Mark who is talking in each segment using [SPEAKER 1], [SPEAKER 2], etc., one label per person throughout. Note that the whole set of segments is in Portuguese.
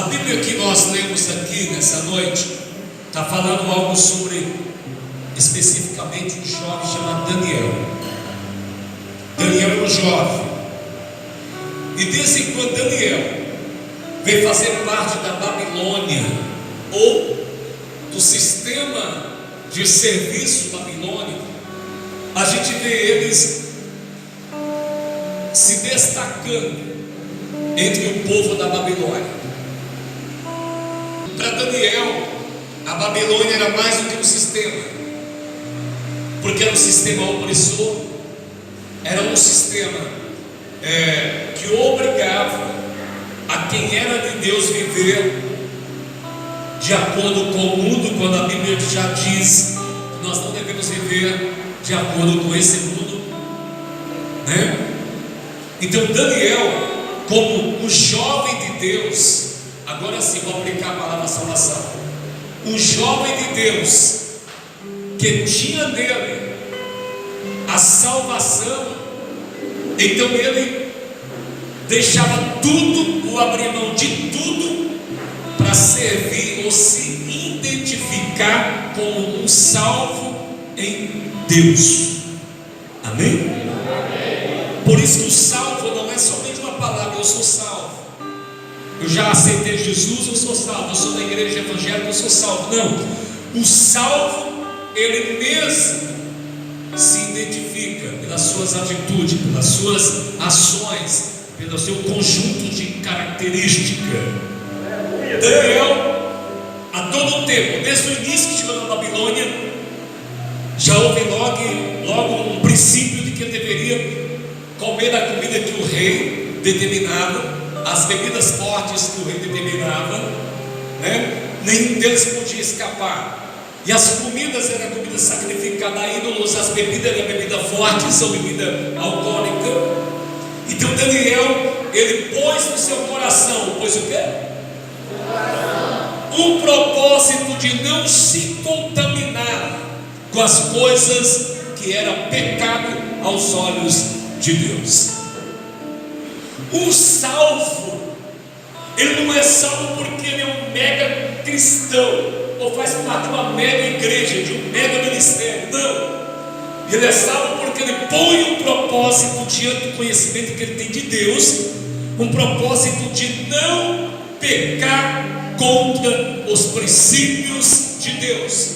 [SPEAKER 1] A Bíblia que nós lemos aqui nessa noite está falando algo sobre, especificamente, um jovem chamado Daniel. Daniel era um jovem, e desde quando Daniel veio fazer parte da Babilônia, ou do sistema de serviço babilônico, a gente vê eles se destacando entre o povo da Babilônia. Para Daniel, a Babilônia era mais do que um sistema, porque era um sistema opressor, era um sistema que obrigava a quem era de Deus viver de acordo com o mundo, quando a Bíblia já diz que nós não devemos viver de acordo com esse mundo, né? Então Daniel, como um jovem de Deus, agora sim vou aplicar a palavra salvação, um jovem de Deus que tinha nele a salvação, então ele deixava tudo, ou abria mão de tudo, para servir ou se identificar como um salvo em Deus. Amém? Por isso que o salvo não é somente uma palavra, eu sou salvo, eu já aceitei Jesus, eu sou salvo, eu sou da igreja evangélica, eu sou salvo. Não, o salvo, ele mesmo se identifica pelas suas atitudes, pelas suas ações, pelo seu conjunto de características. Daniel, a todo tempo, desde o início que chegou na Babilônia, já houve logo um princípio de que ele deveria comer da comida que o rei determinava, as bebidas fortes que o rei determinava, né? Nenhum deles podia escapar. E as comidas eram comidas sacrificadas a ídolos, as bebidas eram bebida forte, são bebida alcoólica. Então Daniel, ele pôs no seu coração, pôs o quê? Um propósito de não se contaminar com as coisas que eram pecado aos olhos de Deus. Um salvo, ele não é salvo porque ele é um mega cristão, ou faz parte de uma mega igreja, de um mega ministério. Não, ele é salvo porque ele põe um propósito diante do conhecimento que ele tem de Deus, um propósito de não pecar contra os princípios de Deus.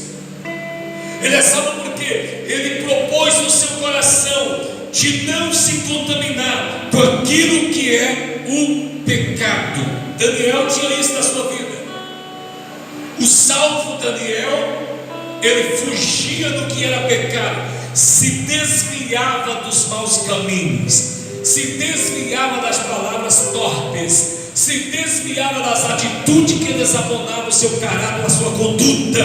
[SPEAKER 1] Ele é salvo porque ele propôs no seu coração de não se contaminar com aquilo que é o pecado. Daniel tinha isso na sua vida. O salvo Daniel, ele fugia do que era pecado, se desviava dos maus caminhos, se desviava das palavras torpes, se desviava das atitudes que desabonavam o seu caráter, a sua conduta.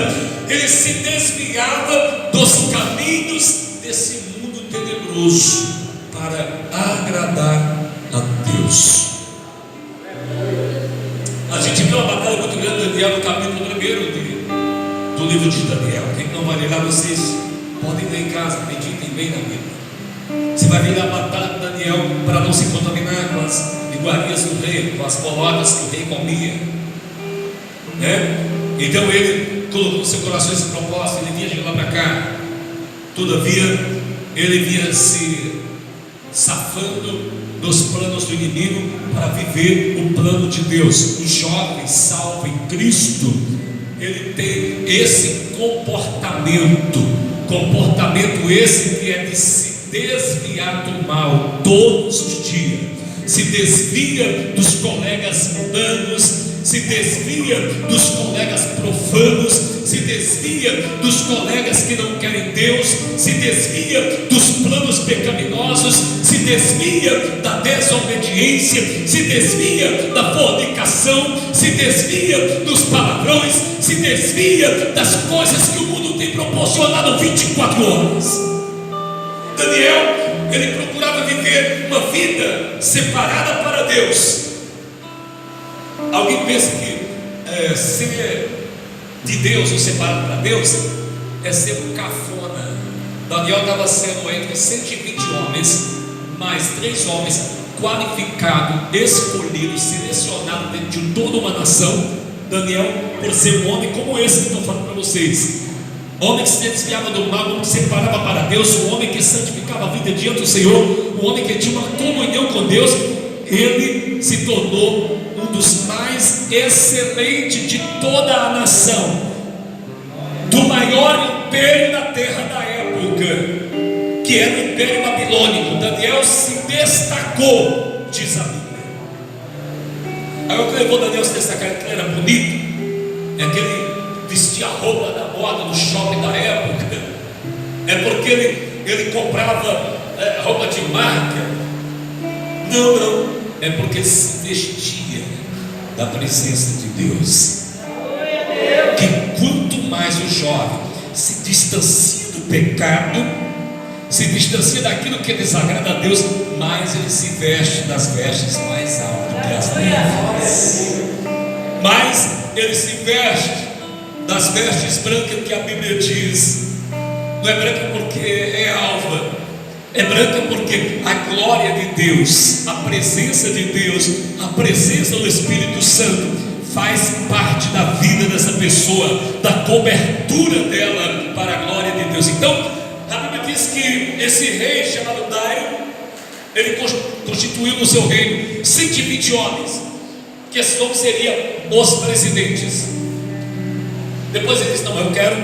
[SPEAKER 1] Ele se desviava dos caminhos desse mundo tenebroso para agradar a Deus. A gente viu uma batalha muito grande de Daniel no capítulo 1 do livro de Daniel. Quem não vai ler lá, vocês podem ler em casa, meditem bem na Bíblia. Você vai ver a batalha de Daniel para não se contaminar com as iguarias do rei, com as bolotas que o rei comia, né? Então ele colocou no seu coração esse propósito, ele vinha de lá para cá. Todavia, ele vinha se safando dos planos do inimigo para viver o plano de Deus. O jovem salvo em Cristo, ele tem esse comportamento esse que é de se desviar do mal todos os dias, se desvia dos colegas mundanos, se desvia dos colegas profanos, se desvia dos colegas que não querem Deus, se desvia dos planos pecaminosos, se desvia da desobediência, se desvia da fornicação, se desvia dos palavrões, se desvia das coisas que o mundo tem proporcionado 24 horas. Daniel, ele procurava viver uma vida separada para Deus. Alguém pensa que ser de Deus ou separado para Deus é ser um cafona. Daniel estava sendo entre 120 homens, mais 3 homens qualificado, escolhido, selecionado dentro de toda uma nação, Daniel, por ser um homem como esse que estou falando para vocês. Homem que se desviava do mal, um homem que se separava para Deus, um homem que santificava a vida diante do Senhor, um homem que tinha uma comunhão com Deus. Ele se tornou um dos mais excelentes de toda a nação, do maior império da terra da época, que era o Império Babilônico. Daniel se destacou, diz a Bíblia. Aí o que levou Daniel a se destacar? Ele era bonito, é que ele vestia a roupa da moda do shopping da época, é porque ele comprava roupa de marca. Não, é porque ele se vestia da presença de Deus. Que quanto mais o jovem se distancia do pecado, se distancia daquilo que desagrada a Deus, mais ele se veste das vestes mais altas que as delas, mais ele se veste das vestes brancas que a Bíblia diz. Não é branca porque é alva, é branca porque a glória de Deus, a presença de Deus, a presença do Espírito Santo faz parte da vida dessa pessoa, da cobertura dela para a glória de Deus. Então a Bíblia diz que esse rei chamado Dário, ele constituiu no seu reino 120 homens, que esses homens seriam os presidentes. Depois ele disse: não, eu quero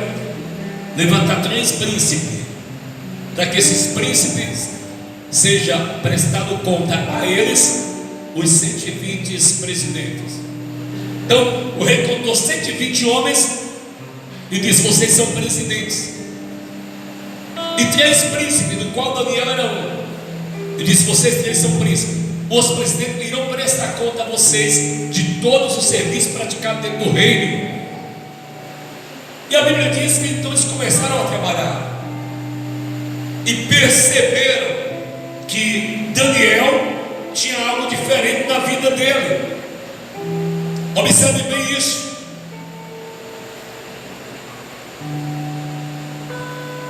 [SPEAKER 1] levantar 3 príncipes, para que esses príncipes seja prestado conta a eles os 120 presidentes. Então o rei contou 120 homens e disse: vocês são presidentes. E 3 príncipes, do qual Daniel era um. E disse: vocês 3 são príncipes. Os presidentes irão prestar conta a vocês de todos os serviços praticados dentro do reino. E a Bíblia diz que então eles começaram a trabalhar e perceberam que Daniel tinha algo diferente na vida dele. Observe bem isso.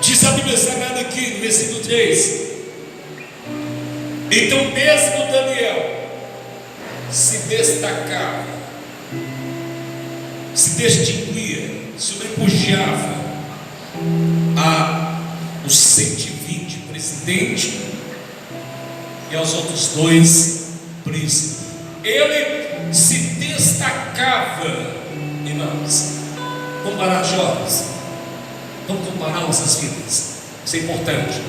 [SPEAKER 1] Diz a Bíblia Sagrada aqui no versículo 3: então mesmo Daniel se destacava, se distinguia, sobrepujava aos 120 presidentes e aos outros 2 príncipes. Ele se destacava, irmãos. Vamos parar, jovens, vamos comparar nossas vidas. Isso é importante.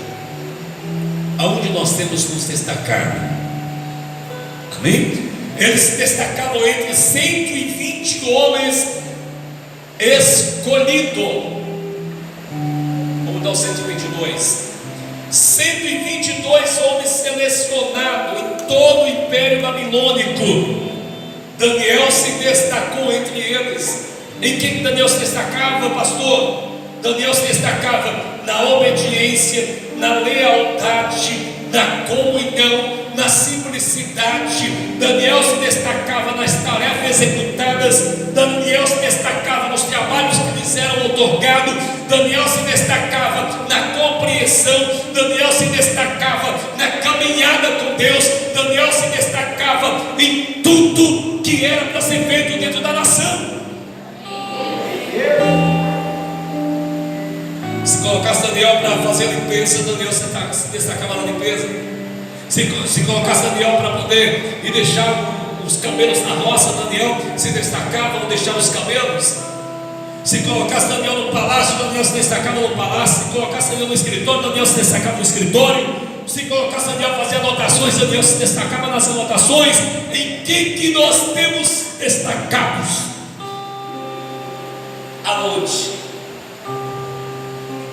[SPEAKER 1] Aonde nós temos nos destacado? Amém? Eles se destacavam entre 120 homens escolhidos. Vamos dar o 122. 122 homens selecionados em todo o Império Babilônico. Daniel se destacou entre eles. Em que Daniel se destacava, pastor? Daniel se destacava na obediência, na lealdade, na comunhão, na simplicidade. Daniel se destacava nas tarefas executadas. Daniel se destacava nos trabalhos que lhes eram outorgados. Daniel se destacava na compreensão. Daniel se destacava na caminhada com Deus. Daniel se destacava em tudo que era para ser feito dentro da nação. Se colocasse Daniel para fazer a limpeza, Daniel se destacava na limpeza. Se colocasse Daniel para poder ir deixar os camelos na roça, Daniel se destacava no deixar os camelos. Se colocasse Daniel no palácio, Daniel se destacava no palácio. Se colocasse Daniel no escritório, Daniel se destacava no escritório. Se colocasse Daniel para fazer anotações, Daniel se destacava nas anotações. Em que nós temos destacados? Aonde?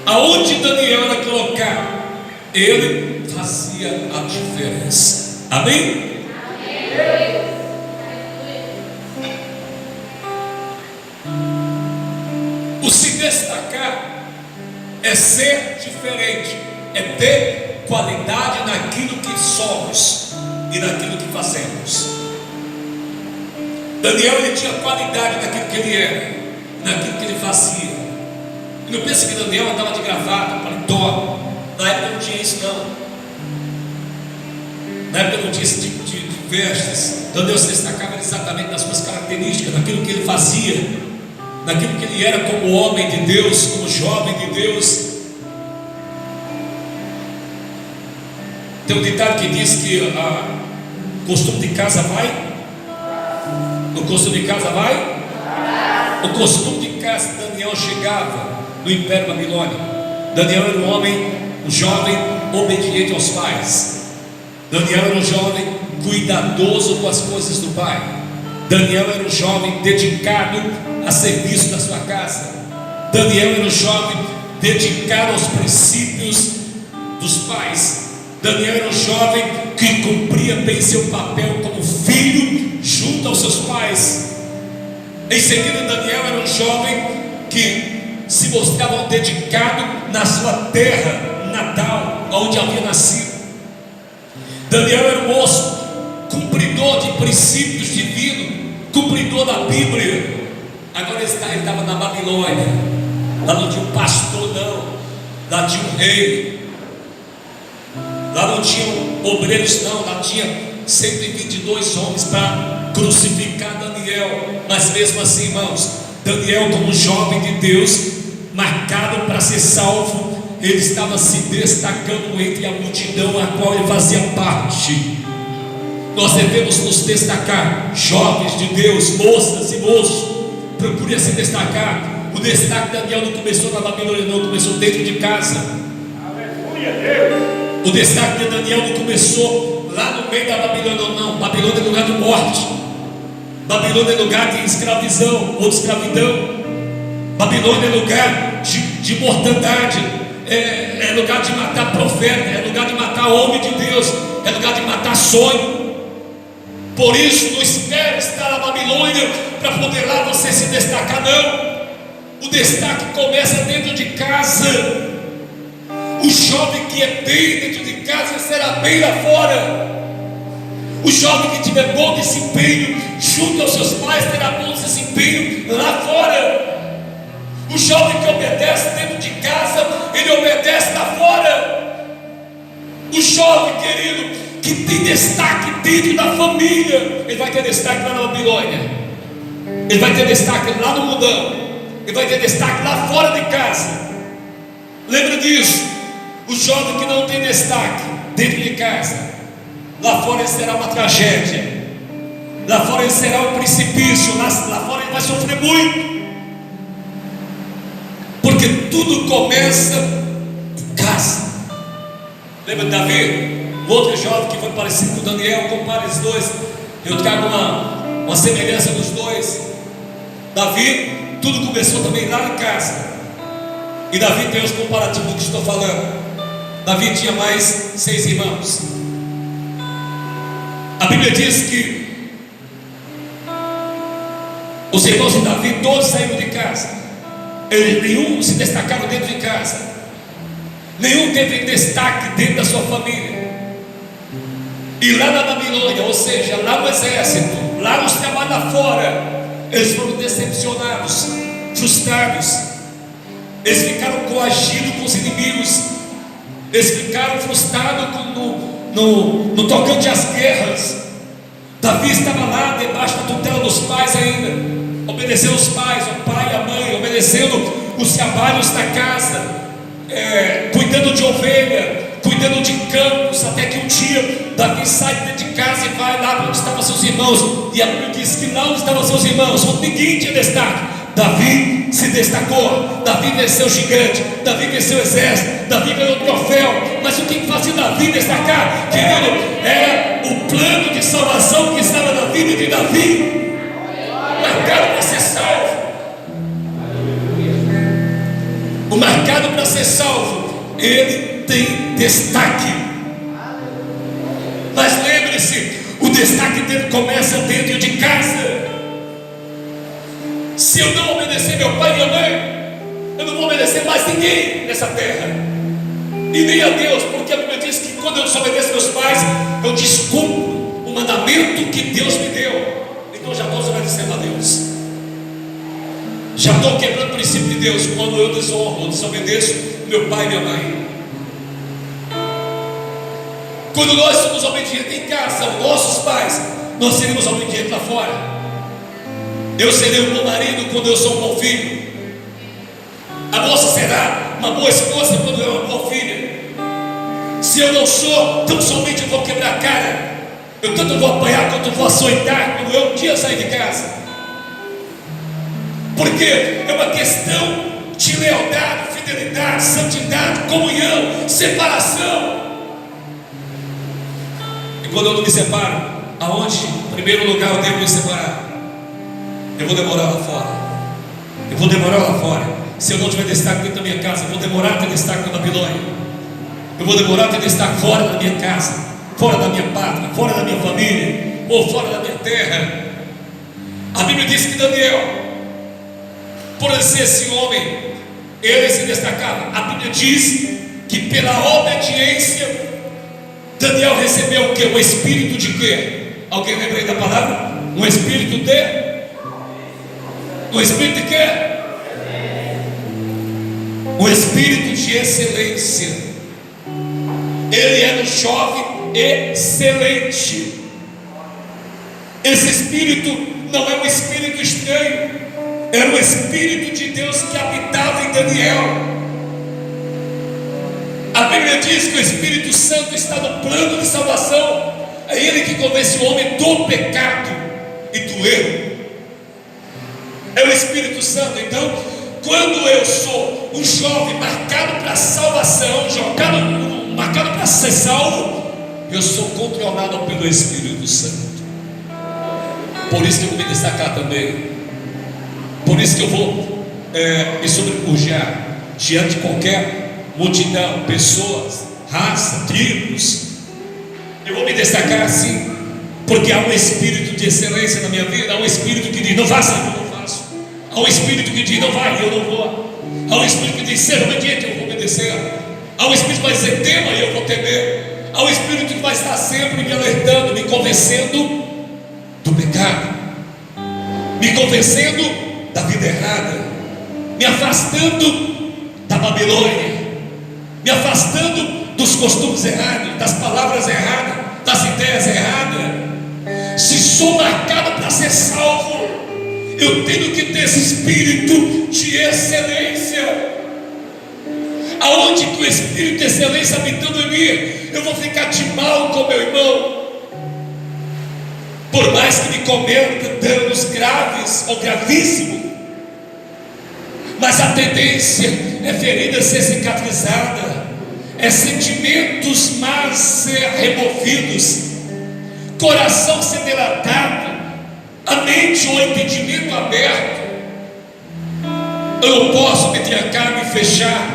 [SPEAKER 1] Aonde Daniel era colocado, ele fazia a diferença. Amém? Amém. O se destacar é ser diferente, é ter qualidade naquilo que somos e naquilo que fazemos. Daniel, ele tinha qualidade naquilo que ele era, naquilo que ele fazia. E não pense que Daniel andava de gravata, paletó. Na época não tinha isso, não. Na época não tinha esse tipo vestes. Daniel se destacava exatamente nas suas características, naquilo que ele fazia, naquilo que ele era como homem de Deus, como jovem de Deus. Tem um ditado que diz que o costume de casa vai. O costume de casa vai. O costume de casa de Daniel chegava no Império Babilônico. Daniel era um homem, um jovem obediente aos pais. Daniel era um jovem cuidadoso com as coisas do pai. Daniel era um jovem dedicado a serviço da sua casa. Daniel era um jovem dedicado aos princípios dos pais. Daniel era um jovem que cumpria bem seu papel como filho junto aos seus pais. Em seguida, Daniel era um jovem que se mostrava dedicado na sua terra natal, onde havia nascido. Daniel era um moço, cumpridor de princípios divinos, cumpridor da Bíblia. Agora ele estava na Babilônia. Lá não tinha um pastor, não. Lá tinha um rei. Lá não tinham obreiros, não. Lá tinha 122 homens para crucificar Daniel. Mas mesmo assim, irmãos, Daniel, como jovem de Deus, marcado para ser salvo, ele estava se destacando entre a multidão a qual ele fazia parte. Nós devemos nos destacar, jovens de Deus, moças e moços, procure se destacar. O destaque de Daniel não começou na Babilônia, não, começou dentro de casa. O destaque de Daniel não começou lá no meio da Babilônia, não. Babilônia é lugar de morte. Babilônia é lugar de escravidão ou de escravidão. Babilônia é lugar de mortandade. É lugar de matar profeta, é lugar de matar homem de Deus, é lugar de matar sonho. Por isso, não espere estar na Babilônia para poder lá você se destacar, não. O destaque começa dentro de casa. O jovem que é bem dentro de casa será bem lá fora. O jovem que tiver bom desempenho junto aos seus pais terá bom desempenho lá fora. O jovem que obedece dentro de casa, ele obedece lá fora. O jovem, querido, que tem destaque dentro da família, ele vai ter destaque lá na Babilônia. Ele vai ter destaque lá no mundão. Ele vai ter destaque lá fora de casa. Lembra disso. O jovem que não tem destaque dentro de casa, lá fora ele será uma tragédia. Lá fora ele será um precipício. Lá fora ele vai sofrer muito. Porque tudo começa em casa. Lembra de Davi? Um outro jovem que foi parecido com Daniel. Compara os dois. Eu trago uma semelhança dos dois. Davi, tudo começou também lá em casa. E Davi tem os comparativos do que estou falando. Davi tinha mais 6 irmãos. A Bíblia diz que os irmãos de Davi todos saíram de casa. Nenhum se destacaram dentro de casa. Nenhum teve destaque dentro da sua família. E lá na Babilônia, ou seja, lá no exército, lá nos trabalhos lá fora, eles foram decepcionados, frustrados. Eles ficaram coagidos com os inimigos. Eles ficaram frustrados no tocante às guerras. Davi estava lá debaixo da tutela dos pais ainda, obedecendo os pais, o pai e a mãe, obedecendo os trabalhos da casa, cuidando de ovelha, cuidando de campos, até que um dia Davi sai de casa e vai lá onde estavam seus irmãos. E a Bíblia diz que lá onde estavam seus irmãos, ninguém tinha destaque. Davi se destacou, Davi venceu o gigante, Davi venceu o exército, Davi ganhou o troféu. Mas o que fazia Davi destacar, querido, era o plano de salvação que estava na vida de Davi, marcado para ser salvo. O marcado para ser salvo, ele tem destaque. Mas lembre-se, o destaque dele começa dentro de casa. Se eu não obedecer meu pai e minha mãe, eu não vou obedecer mais ninguém nessa terra, e nem a Deus, porque a Bíblia diz que quando eu desobedeço meus pais, eu descumpro o mandamento que Deus me deu. Então eu já estou desobedecendo a Deus, já estou quebrando o princípio de Deus quando eu desonro ou desobedeço meu pai e minha mãe. Quando nós somos obedientes em casa, os nossos pais, nós seremos obedientes lá fora. Eu serei um bom marido quando eu sou um bom filho. A moça será uma boa esposa quando eu uma boa filha. Se eu não sou, tão somente eu vou quebrar a cara. Eu tanto vou apanhar quanto vou açoitar quando eu um dia sair de casa. Porque é uma questão de lealdade, fidelidade, santidade, comunhão, separação. E quando eu não me separo, aonde? Em primeiro lugar eu devo me separar. Eu vou demorar lá fora. Eu vou demorar lá fora. Se eu não tiver destaque dentro da minha casa, eu vou demorar a ter destaque na Babilônia. Eu vou demorar a ter destaque fora da minha casa, fora da minha pátria, fora da minha família, ou fora da minha terra. A Bíblia diz que Daniel, por ser esse homem, ele se destacava. A Bíblia diz que pela obediência Daniel recebeu o que? Um espírito de quê? Alguém lembra aí da palavra? Um espírito de? Um espírito de quê? Um espírito de excelência. Ele era um jovem excelente. Esse espírito não é um espírito estranho, era o Espírito de Deus que habitava em Daniel. A Bíblia diz que o Espírito Santo está no plano de salvação. É Ele que convence o homem do pecado e do erro. É o Espírito Santo. Então, quando eu sou um jovem marcado para salvação, marcado para ser salvo, eu sou controlado pelo Espírito Santo. Por isso que eu vou me destacar também. Por isso que eu vou me sobrepujar diante de qualquer multidão, pessoas, raça, tribos. Eu vou me destacar assim, porque há um espírito de excelência na minha vida. Há um espírito que diz: não faça, eu não faço. Há um espírito que diz: não vai, eu não vou. Há um espírito que diz: seja obediente, eu vou obedecer. Há um espírito que vai dizer: tema, e eu vou temer. Há um espírito que vai estar sempre me alertando, me convencendo do pecado, me convencendo da vida errada, me afastando da Babilônia, me afastando dos costumes errados, das palavras erradas, das ideias erradas. Se sou marcado para ser salvo, eu tenho que ter esse espírito de excelência. Aonde que o espírito de excelência habitando em mim, eu vou ficar de mal com meu irmão, por mais que me cometa danos graves ou gravíssimos. Mas a tendência é ferida ser cicatrizada, é sentimentos más ser removidos, coração ser delatado, a mente ou entendimento aberto. Eu não posso me trancar, me fechar.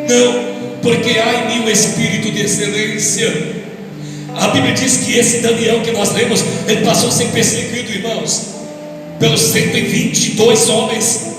[SPEAKER 1] Não, porque há em mim um espírito de excelência. A Bíblia diz que esse Daniel que nós lemos, ele passou a ser perseguido, irmãos, pelos 122 homens.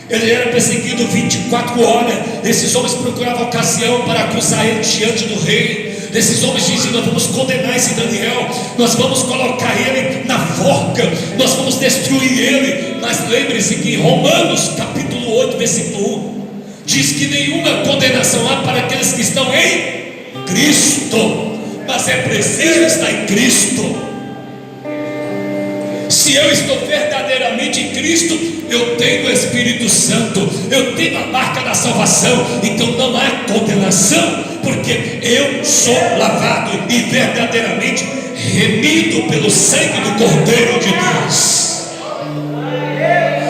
[SPEAKER 1] Ele era perseguido 24 horas. Esses homens procuravam ocasião para acusar ele diante do rei. Esses homens diziam: nós vamos condenar esse Daniel, nós vamos colocar ele na forca, nós vamos destruir ele. Mas lembre-se que em Romanos capítulo 8 versículo 1 diz que nenhuma condenação há para aqueles que estão em Cristo. Mas é preciso estar em Cristo. Se eu estou verdadeiramente em Cristo, eu tenho o Espírito Santo, eu tenho a marca da salvação. Então não há condenação, porque eu sou lavado e verdadeiramente remido pelo sangue do Cordeiro de Deus.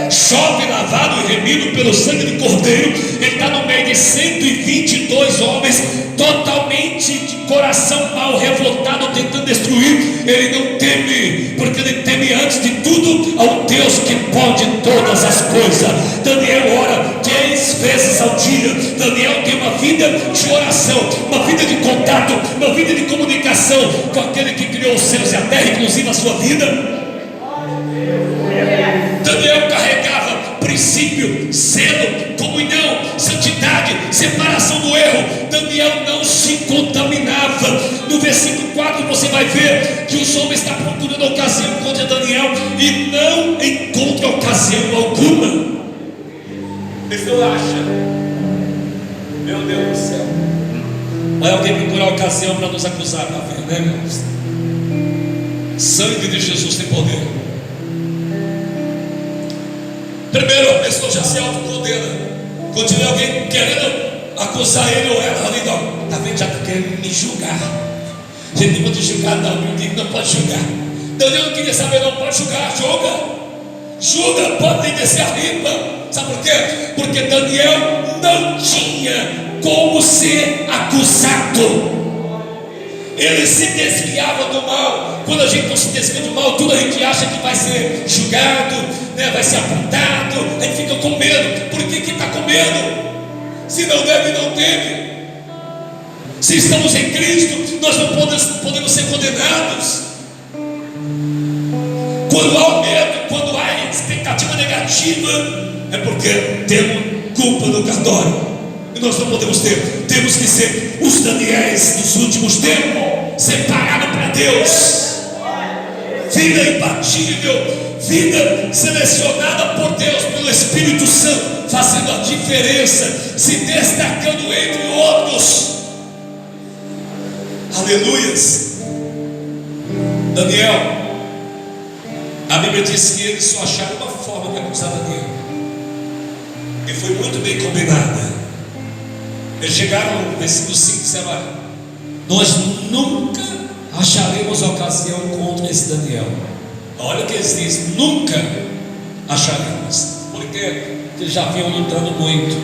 [SPEAKER 1] Jovem lavado e remido pelo sangue do Cordeiro, ele está no meio de 122 homens, totalmente de coração mal, revoltado, tentando destruir. Ele não teme, porque ele teme antes de tudo ao Deus que pode todas as coisas. Daniel ora 10 vezes ao dia. Daniel tem uma vida de oração, uma vida de contato, uma vida de comunicação com aquele que criou os céus e a terra, inclusive a sua vida. Daniel carregava princípio, zelo, comunhão, santidade, separação do erro. Daniel não se contaminava. No versículo 4 você vai ver que os homens estão procurando ocasião contra Daniel e não encontra ocasião alguma. Você acha? Meu Deus do céu. Vai alguém procurar ocasião para nos acusar, tá vendo, né, irmãos? Sangue de Jesus tem poder. Primeiro, a pessoa já se autocondena. Quando tiver alguém querendo acusar ele ou ela, ali, não, tá vendo? Já está querendo me julgar. Gente, não pode julgar, não. Eu digo, não pode julgar. Daniel não queria saber, não pode julgar. Julga, pode descer a ripa. Sabe por quê? Porque Daniel não tinha como ser acusado. Ele se desviava do mal. Quando a gente não se desvia do mal, tudo a gente acha que vai ser julgado, né? Vai ser apontado. A gente fica com medo. Por que está com medo? Se não deve, não teme. Se estamos em Cristo, nós não podemos ser condenados. Quando há o medo, quando há expectativa negativa, é porque temos culpa no cartório. E nós não podemos ter. Temos que ser os Daniéis dos últimos tempos, separados para Deus. Vida imbatível, vida selecionada por Deus, pelo Espírito Santo, fazendo a diferença, se destacando entre outros. Aleluias. Daniel, a Bíblia diz que eles só acharam uma forma de acusar Daniel, e foi muito bem combinada. Eles chegaram no versículo 5 e disseram: olha, nós nunca acharemos ocasião contra esse Daniel. Olha o que eles dizem: nunca acharemos. Porque eles já vinham lutando muito.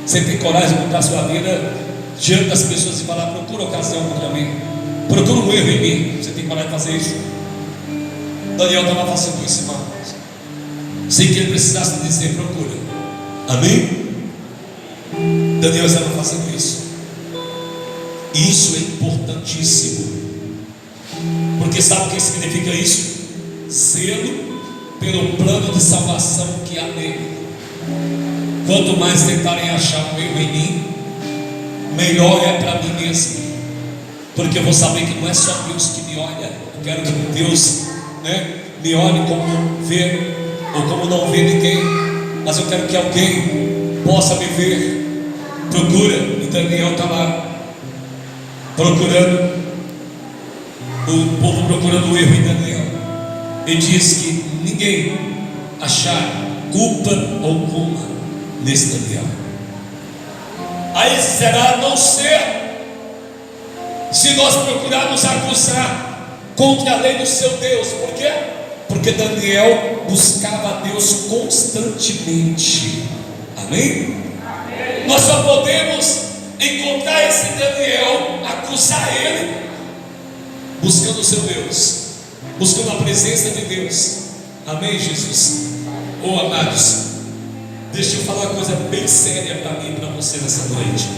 [SPEAKER 1] Você tem coragem de mudar a sua vida diante das pessoas e falar: procura ocasião contra mim, procura um erro em mim. Você tem coragem de fazer isso? Daniel estava fazendo isso, irmão, sem que ele precisasse dizer: procura. Amém? Daniel estava fazendo isso. Isso é importantíssimo. Porque sabe o que significa isso? Zelo pelo plano de salvação que há nele. Quanto mais tentarem achar um erro em mim, melhor é para mim mesmo. Porque eu vou saber que não é só Deus que me olha. Eu quero que Deus, me olhe como vê, ou como não vê ninguém. Mas eu quero que alguém possa me ver. Procura. E Daniel está lá procurando, o povo procurando o erro em Daniel. E diz que ninguém achar culpa alguma nesse Daniel. Aí será, a não ser se nós procurarmos acusar contra a lei do seu Deus. Por quê? Porque Daniel buscava a Deus constantemente. Amém? Nós só podemos encontrar esse Daniel, acusar ele, buscando o seu Deus, buscando a presença de Deus. Amém, Jesus? Oh, amados, deixa eu falar uma coisa bem séria para mim e para você nessa noite.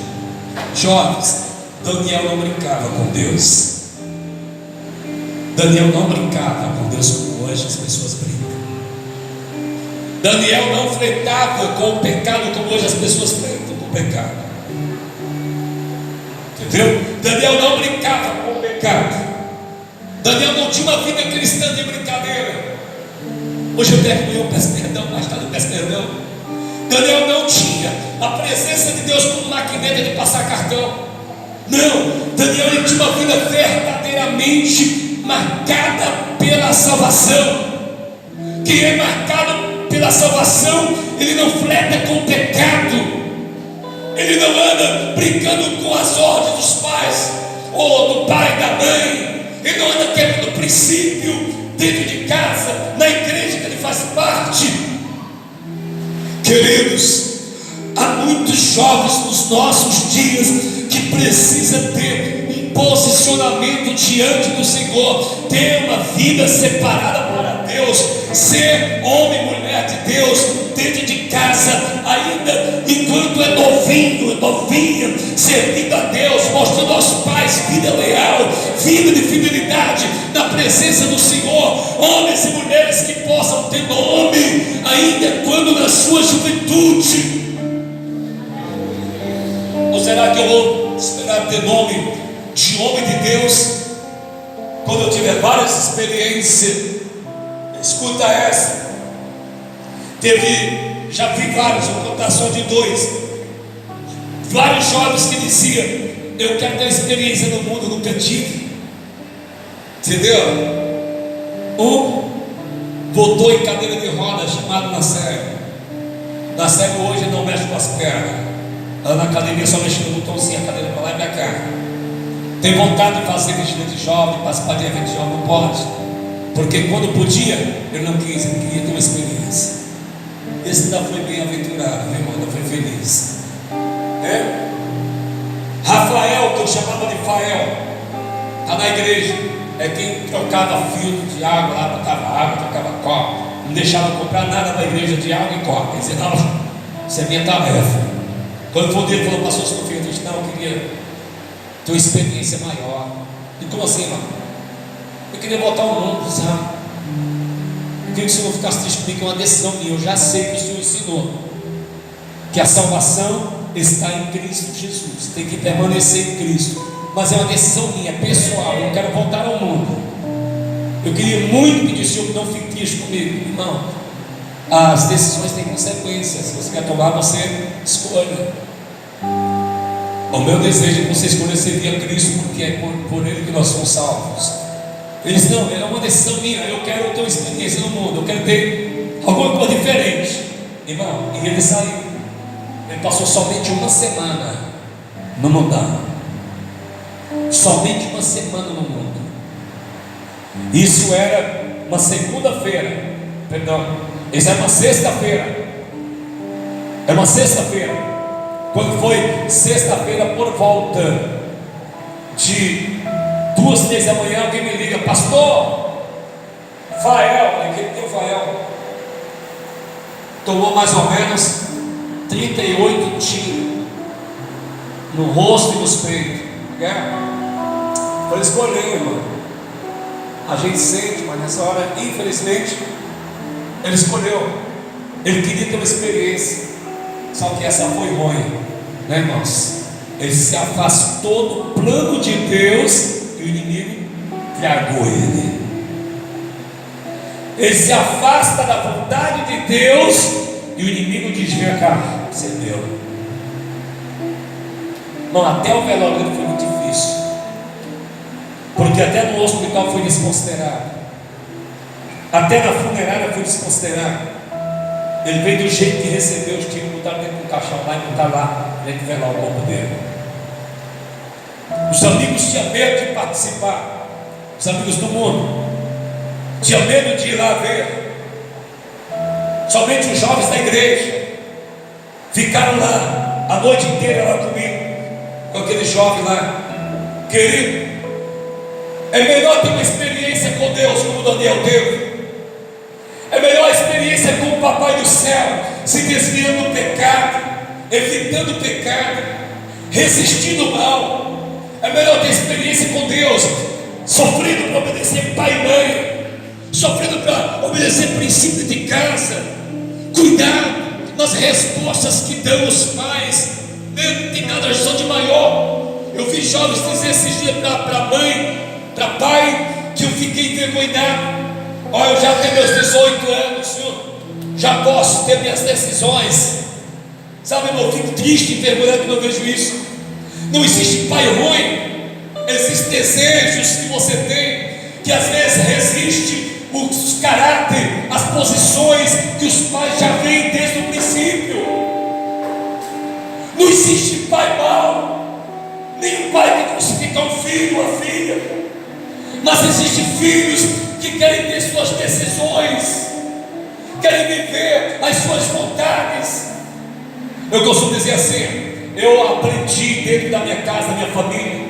[SPEAKER 1] Jovens, Daniel não brincava com Deus. Daniel não brincava com Deus como hoje as pessoas brincam. Daniel não flertava com o pecado como hoje as pessoas flertam com o pecado. Entendeu? Daniel não brincava com o pecado. Daniel não tinha uma vida cristã de brincadeira. Hoje eu termino, eu peço perdão, mais tarde eu peço perdão. Daniel não tinha a presença de Deus como maquineta de passar cartão. Não, Daniel ele tinha uma vida verdadeiramente marcada pela salvação. Quem é marcado pela salvação, ele não flerta com o pecado, ele não anda brincando com as ordens dos pais, ou do pai e da mãe, ele não anda quebrando princípio dentro de casa, na igreja que ele faz parte. Queridos, há muitos jovens nos nossos dias que precisam ter um posicionamento diante do Senhor, ter uma vida separada para Deus, ser homem e mulher de Deus dentro de casa, ainda enquanto é novinho, novinha, servindo a Deus, mostrando aos pais vida leal, vida de fidelidade na presença do Senhor. Homens e mulheres que possam ter nome ainda quando na sua juventude. Ou será que eu vou esperar ter nome de homem de Deus quando eu tiver várias experiências? Escuta essa. Já vi vários, vou contar só de dois. Vários jovens que diziam: eu quero ter experiência no mundo, nunca tive. Entendeu? Um botou em cadeira de roda, chamado Nacélio. Nacélio hoje não mexe com as pernas, ela na academia só mexe no botãozinho, a cadeira para lá e para cá. Tem vontade de fazer vestida de jovem, participar de evento de jovem, não pode, porque quando podia, ele não quis, ele queria ter uma experiência. Esse ainda foi bem aventurado, meu irmão, ainda foi feliz. Rafael, que eu chamava de Fael, está na igreja, é quem trocava filtro de água lá, botava água, trocava copo, não deixava comprar nada na igreja de água e copo. Ele dizia, não, isso é minha tarefa. Quando foi dele, falou, pastor, você não fez? Eu disse, não, eu queria ter uma experiência maior. E como assim, irmão? Eu queria voltar ao mundo, sabe? Eu queria que o Senhor ficasse triste comigo, que é uma decisão minha. Eu já sei que o Senhor ensinou que a salvação está em Cristo Jesus, tem que permanecer em Cristo, mas é uma decisão minha, pessoal. Eu quero voltar ao mundo. Eu queria muito pedir ao Senhor que não fique triste comigo, irmão. As decisões têm consequências. Se você quer tomar, você escolhe. O meu desejo é que você escolha servir a Cristo, porque é por Ele que nós somos salvos. Ele disse, não, é uma decisão minha. Eu quero ter uma experiência no mundo, eu quero ter alguma coisa diferente, irmão. E ele saiu. Ele passou somente uma semana no mundão. Somente uma semana no mundo. Isso era uma segunda-feira. Perdão, isso era uma sexta-feira. É uma sexta-feira. Quando foi sexta-feira, por volta de 2, 3 da manhã, alguém me liga, pastor Fael, aquele teu Fael tomou mais ou menos 38 tiros no rosto e nos peitos. Foi escolher, irmão. A gente sente, mas nessa hora, infelizmente, ele escolheu. Ele queria ter uma experiência, só que essa foi ruim, né, irmãos? Ele se afastou do plano de Deus e o inimigo tragou ele. Ele se afasta da vontade de Deus e o inimigo diz: vem cá, você deu. Não, até o velório dele foi muito difícil, porque até no hospital foi desconsiderado, até na funerária foi desconsiderado. Ele veio do jeito que recebeu os tiros, botaram dentro do caixão lá e botaram lá dentro de velar o corpo dele. Os amigos tinham medo de participar, os amigos do mundo tinham medo de ir lá ver. Somente os jovens da igreja ficaram lá a noite inteira lá comigo, com aquele jovem lá. Querido, é melhor ter uma experiência com Deus como Daniel teve. É melhor a experiência com o Papai do Céu, se desviando do pecado, evitando o pecado, resistindo ao mal. É melhor ter experiência com Deus, sofrendo para obedecer pai e mãe, sofrendo para obedecer princípios de casa, cuidar das respostas que dão os pais dentro de cada geração de maior. Eu vi jovens dizer esses dias para mãe, para pai, que eu fiquei envergonhado. Olha, eu já tenho meus 18 anos, senhor, já posso ter minhas decisões. Sabe, irmão, eu fico triste e envergonhado quando eu vejo isso. Não existe pai ruim, existem desejos que você tem, que às vezes resiste os caráter, as posições que os pais já veem desde o princípio. Não existe pai mau, nem um pai que crucifica um filho ou a filha, mas existem filhos que querem ter suas decisões, querem viver as suas vontades. Eu costumo dizer assim: eu aprendi dentro da minha casa, da minha família,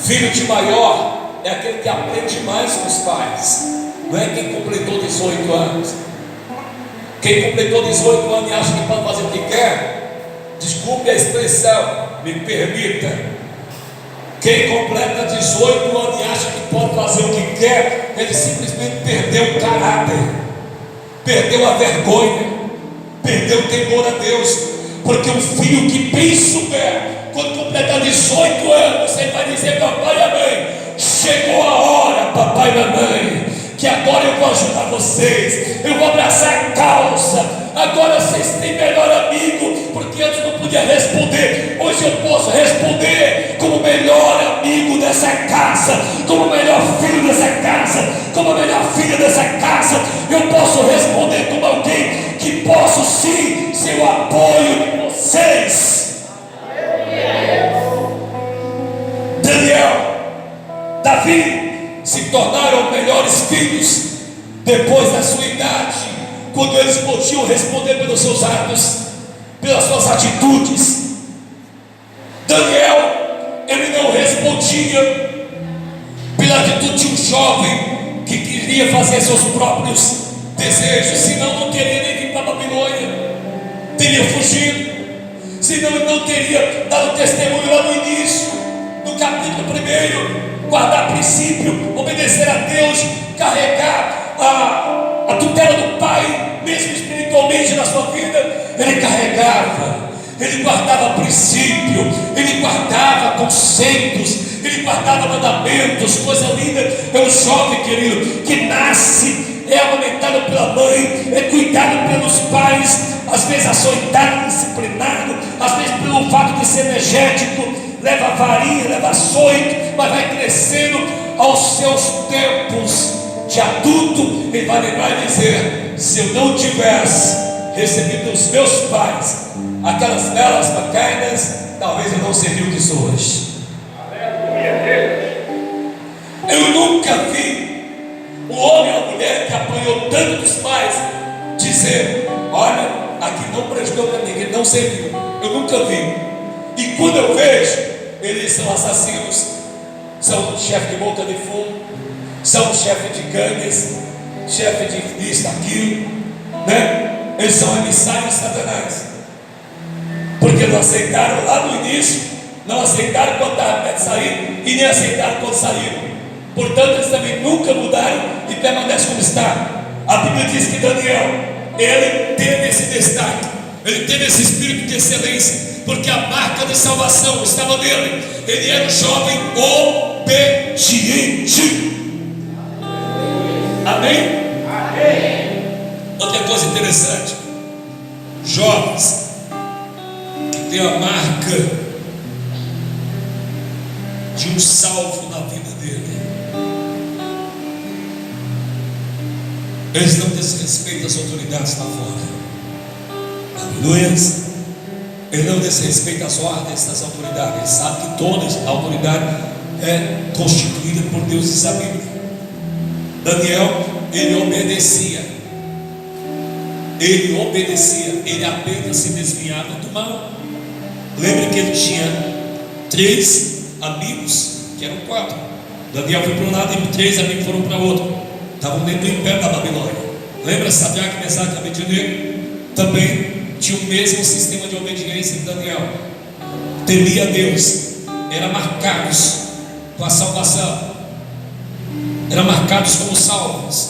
[SPEAKER 1] filho de maior é aquele que aprende mais com os pais, não é quem completou 18 anos. Quem completou 18 anos e acha que pode fazer o que quer, desculpe a expressão, me permita. Quem completa 18 anos e acha que pode fazer o que quer, ele simplesmente perdeu o caráter, perdeu a vergonha, perdeu o temor a Deus. Porque um filho que bem souber, quando completar 18 anos, ele vai dizer: papai e mãe, chegou a hora, papai e mamãe, que agora eu vou ajudar vocês, eu vou abraçar a causa. Agora vocês têm melhor amigo, porque antes não podia podia responder, hoje eu posso responder como o melhor amigo dessa casa, como o melhor filho dessa casa, como a melhor filha dessa casa. Eu posso responder como alguém que posso sim ser o apoio de vocês. Daniel, Davi se tornaram melhores filhos depois da sua idade, quando eles podiam responder pelos seus atos, pelas suas atitudes. Daniel, ele não respondia pela atitude de um jovem que queria fazer seus próprios desejos, senão não teria nem vindo para a Babilônia, teria fugido, senão ele não teria dado testemunho lá no início, no capítulo 1, guardar princípio, obedecer a Deus, carregar a tutela do Pai, mesmo espiritualmente na sua vida. Ele carregava, ele guardava princípio, ele guardava conceitos, ele guardava mandamentos, coisa linda. É um jovem, querido, que nasce, é amamentado pela mãe, é cuidado pelos pais, às vezes açoitado, disciplinado, às vezes pelo fato de ser energético, leva varinha, leva açoite, mas vai crescendo. Aos seus tempos de adulto, ele vai lembrar e dizer: se eu não tivesse recebido dos meus pais aquelas belas macanas, talvez eu não seria o que sou hoje. Eu nunca vi um homem ou mulher que apanhou tanto dos pais dizer: olha, aqui não prestou para ninguém, não serviu. Eu nunca vi. E quando eu vejo, eles são assassinos, são chefe de boca de fumo, são chefe de gangues, chefe de isso, aquilo, né? Eles são emissários de Satanás, porque não aceitaram lá no início, não aceitaram quando estava perto de sair, e nem aceitaram quando saíram. Portanto, eles também nunca mudaram e permanecem como está. A Bíblia diz que Daniel, ele teve esse destaque, ele teve esse espírito de excelência, porque a marca de salvação estava nele. Ele era um jovem obediente. Amém? Amém. Outra coisa interessante: jovens que têm a marca de um salvo na vida dele, eles não desrespeitam as autoridades lá fora. Aleluia. Ele não desrespeita as ordens das autoridades. Ele sabe que toda a autoridade é constituída por Deus, diz a Bíblia. Daniel, ele obedecia, ele apenas se desviava do mal. Lembre que ele tinha 3 amigos, que eram 4. Daniel foi para um lado e 3 amigos foram para outro. Estavam dentro do império da Babilônia. Lembra Sadraque, Mesaque e Abednego? Também tinha o mesmo sistema de obediência que Daniel. Temia a Deus, eram marcados com a salvação, eram marcados como salvos.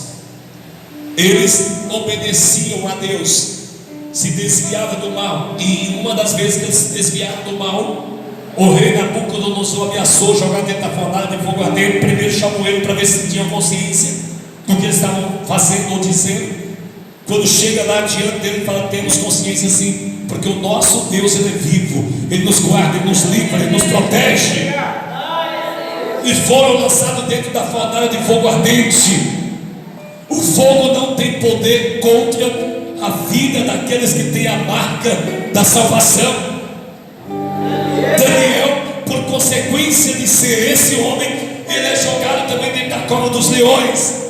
[SPEAKER 1] Eles obedeciam a Deus, se desviavam do mal. E uma das vezes que eles se desviaram do mal, o rei Nabucodonosor ameaçou jogar dentro da fornalha de fogo ardente. Primeiro chamou ele para ver se tinha consciência do que eles estavam fazendo ou dizendo. Quando chega lá diante dele, fala: temos consciência sim, porque o nosso Deus, ele é vivo, ele nos guarda, ele nos livra, ele nos protege. E foram lançados dentro da fornalha de fogo ardente. O fogo não tem poder contra a vida daqueles que têm a marca da salvação. Daniel, por consequência de ser esse homem, ele é jogado também dentro da cova dos leões.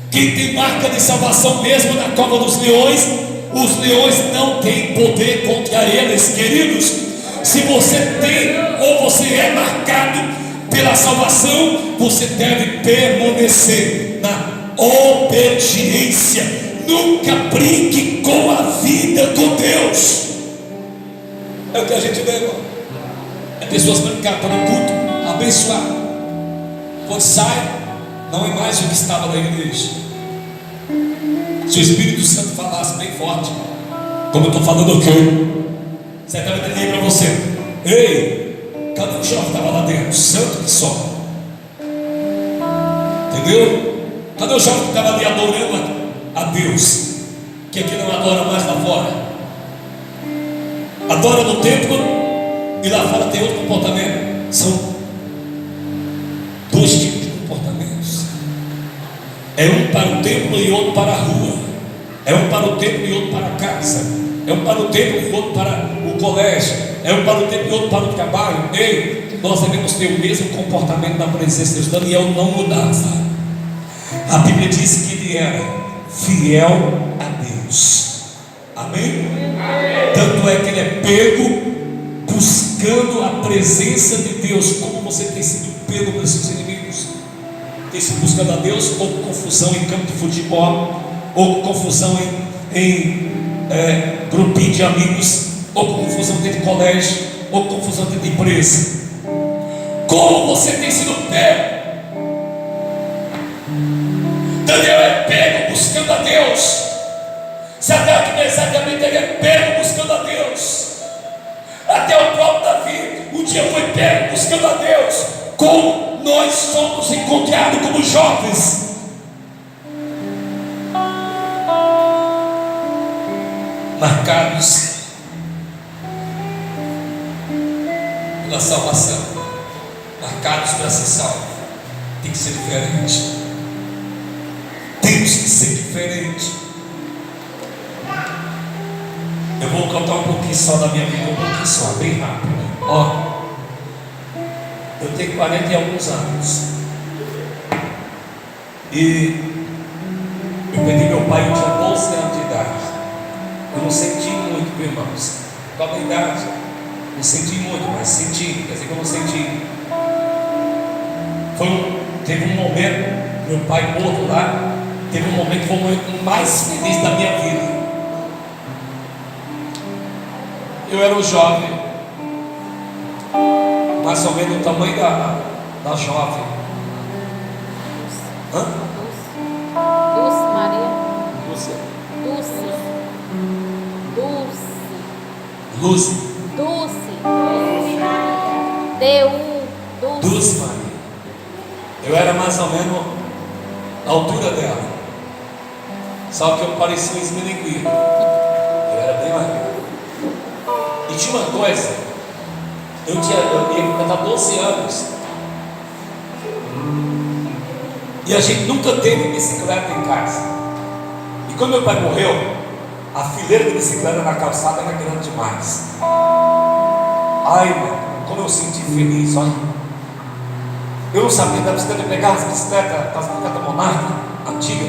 [SPEAKER 1] Quem tem marca de salvação mesmo na cova dos leões, os leões não têm poder contra eles, queridos. Se você tem ou você é marcado pela salvação, você deve permanecer na obediência. Nunca brinque com a vida com Deus. É o que a gente vê, irmão. É pessoas brincar para o culto, abençoar. Quando sai, não é mais o que estava na igreja. Se o Espírito Santo falasse bem forte, como eu estou falando aqui, certamente ele diria para você: ei, cadê o jovem que estava lá dentro? Santo que só. Entendeu? Cadê o jovem que estava ali adorando a Deus, que aqui não adora mais lá fora? Adora no templo e lá fora tem outro comportamento. São dois tipos de comportamentos. É um para o templo e outro para a rua. É um para o templo e outro para a casa. É um para o templo e outro para o colégio. É um para o templo e outro para o trabalho. Ei, nós devemos ter o mesmo comportamento na presença de Deus. Daniel não mudava. A Bíblia diz que ele era fiel a Deus. Amém? Tanto é que ele é pego buscando a presença de Deus. Como você tem sido pego pelos seus inimigos? Tem sido buscando a Deus, ou com confusão em campo de futebol, ou com confusão em grupinho de amigos, ou com confusão dentro de colégio, ou com confusão dentro de empresa? Como você tem sido pego? Daniel é pego buscando a Deus. Sadraque, Mesaque e Abednego é pego buscando a Deus. Até o próprio Davi um dia foi pego buscando a Deus. Como nós somos encontrados como jovens, marcados pela salvação, marcados para ser salvo. Tem que ser diferente. Temos que ser diferente. Eu vou contar um pouquinho só da minha vida, um pouquinho só, bem rápido. Ó, eu tenho 40 e alguns anos. E eu perdi meu pai, eu tinha 12 anos de idade. Eu não senti muito, meus irmãos. Qual a idade? Não senti muito, mas senti. Quer dizer que eu não senti. Teve um momento, meu pai morto lá. Teve um momento que foi o momento mais feliz da minha vida. Eu era um jovem, mais ou menos o tamanho da jovem. Hã?
[SPEAKER 2] Dulce Maria.
[SPEAKER 1] Lúcia.
[SPEAKER 2] Dulce.
[SPEAKER 1] Dulce Maria. Eu era mais ou menos a altura dela. Só que eu parecia um esmilinguido. Eu era bem magro. E tinha uma coisa, eu ia cantar 12 anos, e a gente nunca teve bicicleta em casa. E quando meu pai morreu, a fileira de bicicleta na calçada era grande demais. Ai, mano, como eu senti feliz, olha. Eu não sabia da bicicleta, eu pegava as bicicletas Monarca, antiga,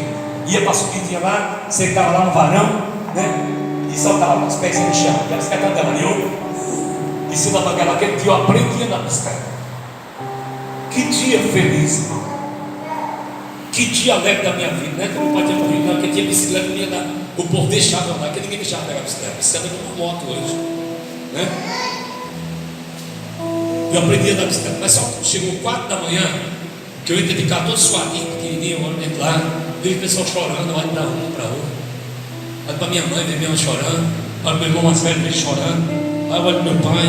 [SPEAKER 1] ia para a subidinha lá, sentava lá no varão, né? E soltava os pés no chão, e a bicicleta dela, e se dava aquele dia eu aprendi a andar bicicleta. Que dia feliz, irmão. Que dia alegre da minha vida, né? Que meu pai tinha morrido, não, aquele dia a bicicleta não ia dar, o povo deixava andar, porque ninguém deixava pegar a bicicleta. A bicicleta é uma moto hoje, né? Eu aprendi a andar bicicleta, mas só chegou 4 da manhã, que eu entrei de carro todo suadinho, pequenininho, eu olho lá, vejo o pessoal chorando, olho para um, para outro. Olha para minha mãe, minha irmã chorando. Olha para meu irmão mais velho, chorando. Olha para meu pai.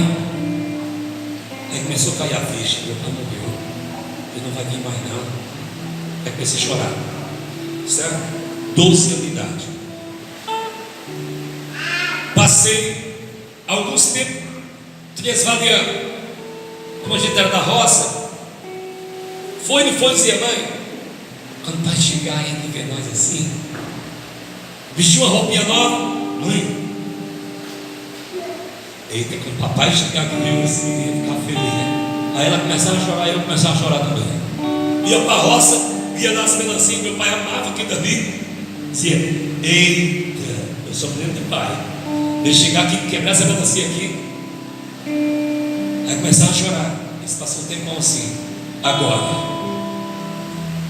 [SPEAKER 1] Aí começou a cair a ficha. Meu pai morreu. Ele não vai vir mais não. Aí comecei a chorar. Certo? 12 anos de idade. Passei alguns tempos esvaziando. Como a gente era da roça, foi dizer, mãe, quando o pai chegar e ver nós assim, vestiu uma roupinha nova, mãe. Eita, quando o papai chegar comigo assim, ia ficar feliz, né? Aí ela começava a chorar, eu começava a chorar também. Ia para a roça, ia nas melancias, meu pai amava aquilo ali. Dizia, eita, eu sou filho do pai. Ele chegar aqui, quebrar essa melancia aqui. Aí começava a chorar. Isso passou um tempão assim. Agora,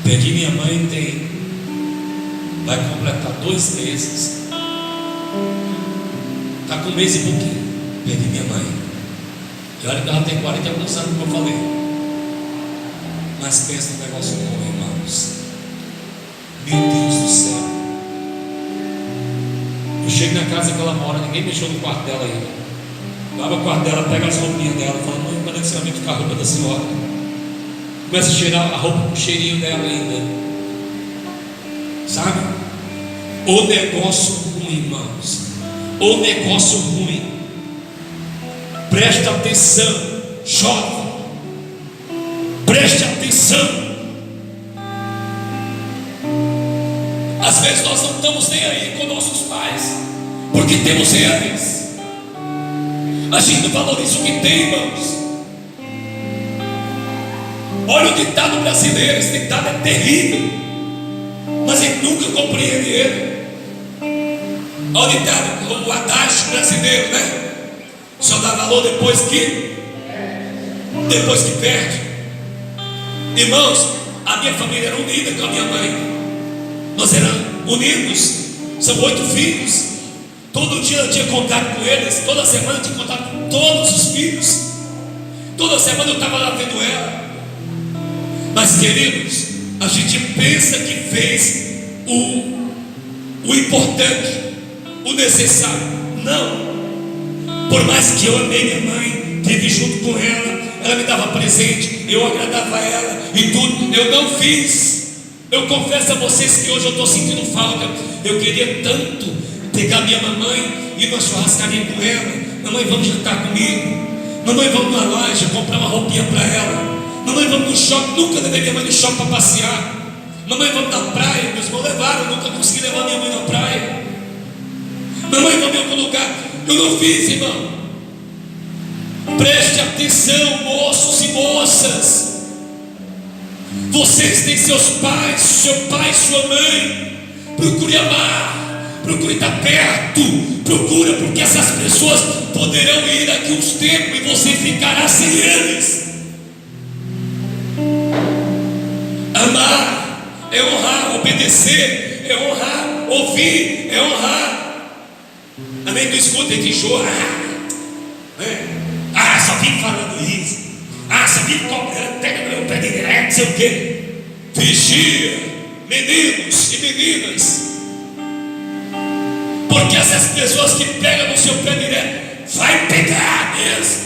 [SPEAKER 1] perdi minha mãe, vai completar 2 meses. Está com 1 mês e pouquinho. Perdi minha mãe. E olha que ela tem 40 anos, como eu falei. Mas pensa no negócio bom, irmãos. Meu Deus do céu. Eu chego na casa que ela mora, ninguém mexeu no quarto dela ainda. Eu abro o quarto dela, pega as roupinhas dela, fala, mãe, quando é que você vai vir ficar a roupa da senhora? Começa a cheirar a roupa com o cheirinho dela ainda. Sabe? O negócio ruim, irmãos. O negócio ruim. Preste atenção, jovem. Preste atenção. Às vezes nós não estamos nem aí com nossos pais, porque temos eles. A gente não valoriza o que tem, irmãos. Olha o ditado brasileiro. Esse ditado é terrível, mas a gente nunca compreende ele. Olha o ditado, o adágio brasileiro, né? Só dá valor depois que perde. Irmãos, a minha família era unida com a minha mãe. Nós éramos unidos. São 8 filhos. Todo dia eu tinha contato com eles. Toda semana eu tinha contato com todos os filhos. Toda semana eu estava lá vendo ela. Mas, queridos, a gente pensa que fez o importante, o necessário. Não. Por mais que eu amei minha mãe, estive junto com ela, ela me dava presente, eu agradava ela e tudo, eu não fiz. Eu confesso a vocês que hoje eu estou sentindo falta. Eu queria tanto pegar minha mamãe e ir numa churrascaria com ela. Mamãe, vamos jantar comigo. Mamãe, vamos na loja comprar uma roupinha para ela. Mamãe, vamos no shopping. Nunca levei minha mãe no shopping para passear. Mamãe, vamos na praia. Meus irmãos levaram, eu nunca consegui levar minha mãe na praia. Mamãe, vamos em algum lugar. Eu não fiz, irmão. Preste atenção, moços e moças. Vocês têm seus pais, seu pai, sua mãe. Procure amar, procure estar perto. Procura, porque essas pessoas poderão ir daqui uns tempos e você ficará sem eles. Amar é honrar, obedecer é honrar, ouvir é honrar. Amém? Não escuta e enjoa. Só vive falando isso. Só vive cobrando, pega meu pé direto, não sei o quê. Vigia, meninos e meninas, porque essas pessoas que pegam no seu pé direto, vai pegar mesmo,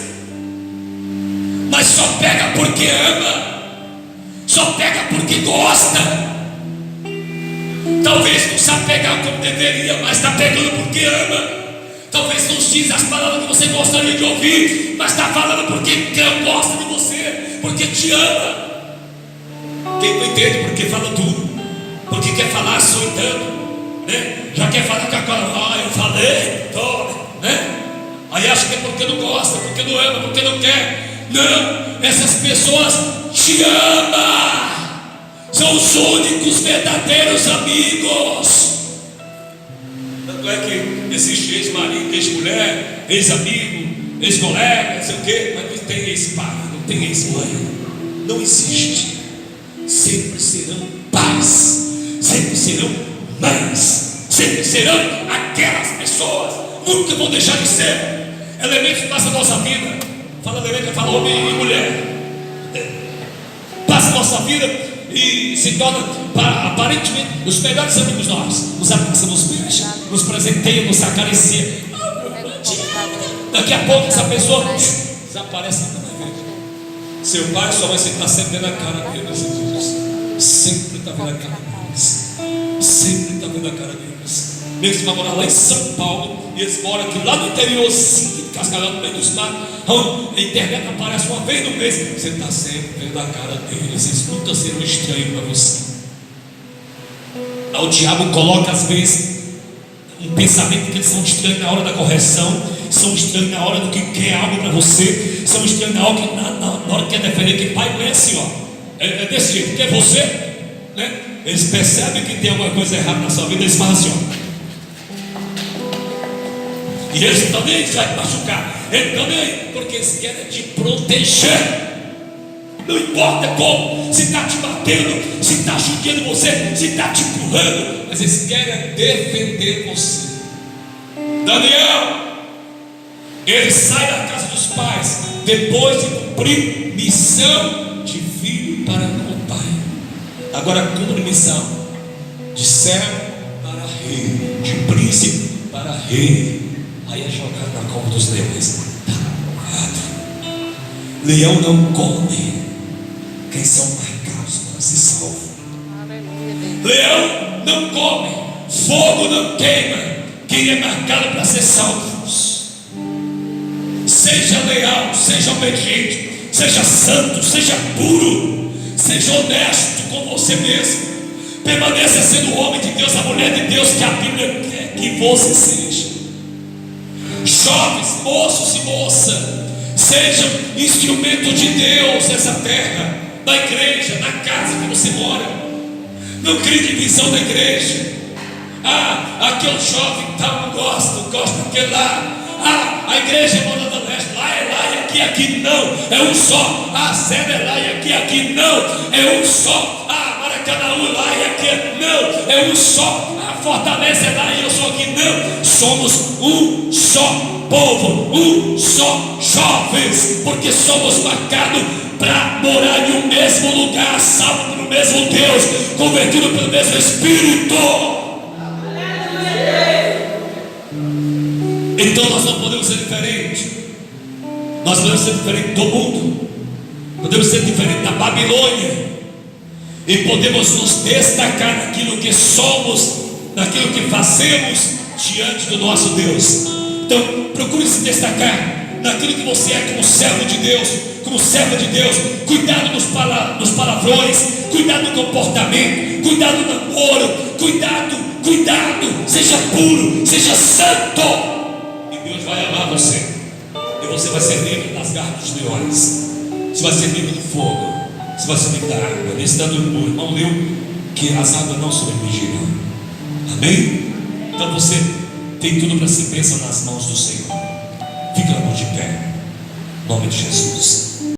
[SPEAKER 1] mas só pega porque ama, só pega porque gosta. Talvez não sabe pegar como deveria, mas está pegando porque ama. Talvez não diz as palavras que você gostaria de ouvir, mas está falando porque gosta de você, porque te ama. Quem não entende porque fala tudo, porque quer falar soitando, né? Já quer falar com a cara, eu falei, né? Aí acha que é porque não gosta, porque não ama, porque não quer. Não, essas pessoas te amam, são os únicos verdadeiros amigos. Tanto é que existe ex-marido, ex-mulher, ex-amigo, ex-colega, não sei o quê, mas não tem ex-pai, não tem ex-mãe, não existe. Sempre serão pais, sempre serão mães, sempre serão aquelas pessoas, nunca vão deixar de ser elementos que passam a nossa vida. Fala elemento, fala homem e mulher, passa a nossa vida e se torna aparentemente os melhores amigos nossos. Nos abraçamos, nos beijam, nos presenteiam, nos acariciam. Daqui a pouco essa pessoa desaparece na vida. Seu pai e sua mãe está sempre vendo a cara deles. Sempre está vendo a cara deles. Sempre está vendo a cara deles. Mesmo que vai morar lá em São Paulo, e eles moram aqui lá no interiorzinho de Cascavel, no meio dos mares, onde a internet aparece uma vez no mês. Você está sempre vendo a cara deles. Eles nunca serão estranhos para você. O diabo coloca às vezes um pensamento que eles são estranhos na hora da correção, são estranhos na hora do que quer algo para você, são estranhos na hora que quer defender. Que pai não é assim, ó, é desse jeito, porque é você, né? Eles percebem que tem alguma coisa errada na sua vida, eles falam assim, ó. E eles também vai te machucar, eles também, porque eles querem te proteger. Não importa como, se está te batendo, se está judiando você, se está te empurrando, mas eles querem defender você. Daniel, ele sai da casa dos pais depois de cumprir missão de filho para com o pai. Agora cumpre missão de servo para rei, de príncipe para rei. Aí é jogado na cova dos leões. Leão não come quem são marcados para ser salvo. Leão não come, fogo não queima quem é marcado para ser salvos. Seja leal, seja obediente, seja santo, seja puro, seja honesto com você mesmo. Permaneça sendo o homem de Deus, a mulher de Deus que a Bíblia quer que você seja. Jovens, moços e moças, sejam instrumento de Deus nessa terra, na igreja, na casa que você mora. Não crie divisão na igreja. Aquele jovem tal, não gosta daquele lá. A igreja é Morada do Leste, lá e aqui não, é um só. Sede é lá e aqui não, é um só. Maracanã lá e aqui não, é um só. Fortaleza é lá e eu sou aqui não. Somos um só povo, um só jovens, porque somos marcados para morar em um mesmo lugar, salvo pelo mesmo Deus, convertido pelo mesmo Espírito. Então nós não podemos ser diferentes. Nós podemos ser diferentes do mundo, podemos ser diferentes da Babilônia, e podemos nos destacar naquilo que somos, naquilo que fazemos diante do nosso Deus. Então procure se destacar naquilo que você é como servo de Deus, como serva de Deus. Cuidado nos palavrões, cuidado no comportamento, cuidado no namoro, cuidado, seja puro, seja santo. Deus vai amar você, e você vai ser livre das garras dos leões, você vai ser livre do fogo, você vai ser livre da água. Nesse dado o irmão leu que as águas não sobremergirão. Amém? Então você tem tudo para ser bênção nas mãos do Senhor. Fica na mão de pé, em nome de Jesus.